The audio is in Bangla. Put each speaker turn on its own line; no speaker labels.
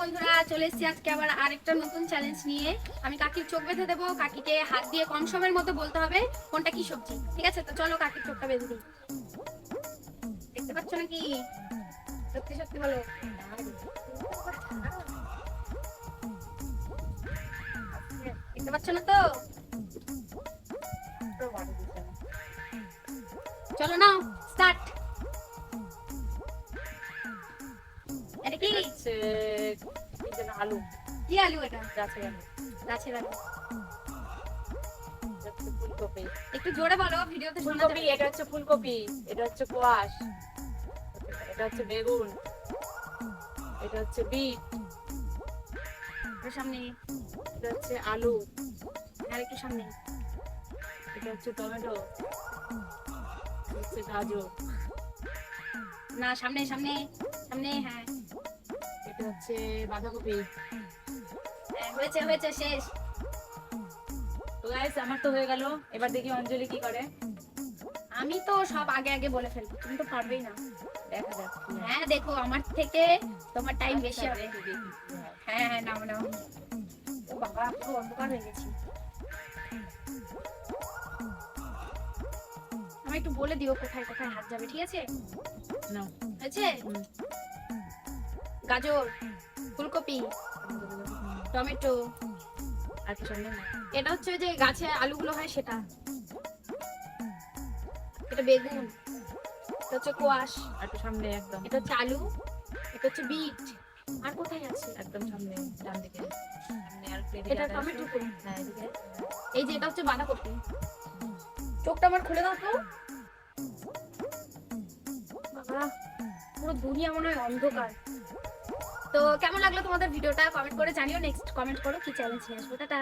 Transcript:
বন্ধুরা, চলে এসেছি আজকে আবার আরেকটা নতুন চ্যালেঞ্জ নিয়ে। আমি কাকির চোখ বেঁধে দেবো, কাকিকে হাত দিয়ে কম সময়ের মধ্যে বলতে হবে কোনটা কি সবজি। ঠিক আছে, তো চলো কাকির চোখটা বেঁধে দিই। দেখতে পাচ্ছ নাকি? সত্যি সত্যি বলো। দেখতে পাচ্ছ না তো? চলো নাও, স্টার্ট। এটা কি?
আলু।
কি আলু এটা?
গাছের আলু।
গাছের আলু।
ফুলকপি।
একটু জোরে বলো, ভিডিওতে শোনা
ফুলকপি,
যাবে।
এটা হচ্ছে ফুলকপি, এটা হচ্ছে কোয়াশ, এটা হচ্ছে বেগুন, এটা হচ্ছে বিট,
একটু সামনে,
এটা হচ্ছে আলু,
আর একটু সামনে।
এটা হচ্ছে টমেটো, এটা হচ্ছে গাজর,
না, সামনে সামনে সামনে। হ্যাঁ
এটা হচ্ছে বাঁধাকপি।
হ্যাঁ, হয়েছে হয়েছে, শেষ।
তো গাইস, আমার তো হয়ে গেল। এবার দেখি অঞ্জলি কি করে।
আমি তো সব আগে আগে বলে ফেলবো, তুমি তো পারবেই না।
দেখা যাক কি হয়।
হ্যাঁ দেখো, আমার থেকে তোমার টাইম বেশি
আচ্ছা,
হবে।
দেখি দেখি কি হয়।
হ্যাঁ হ্যাঁ, নাও নাও। ও বাবা, পুরো অন্ধকার হয়ে গেছি। আমি একটু বলে দিও কোথায় কোথায় হাত যাবে, ঠিক আছে?
নাও।
হয়েছে?
হুম।
গাজর, ফুলকপি, টমেটো।
আর কি সামনে না?
এটা হচ্ছে ওই যে গাছে আলুগুলো হয় সেটা। এটা বেগুন, এটা হচ্ছে কোয়াশ,
আর একটু সামনে একদম।
এটা হচ্ছে আলু, এটা হচ্ছে বিট। আর কোথায় আছে?
একদম সামনে, ডান দিকে। সামনে আর একটু এদিকে
এটা
আগে
টমেটো
আসো।
তো।
হ্যাঁ, এদিকে।
এই যে এটা হচ্ছে বাঁধাকপি। চোখটা আমার খুলে দাও তো। বাবা, পুরো দুনিয়া মনে হয় অন্ধকার। তো কেমন লাগলো তোমাদের ভিডিওটা কমেন্ট করে জানিও। নেক্সট কমেন্ট করো কি চ্যালেঞ্জ নিয়ে আসবো। টাটা।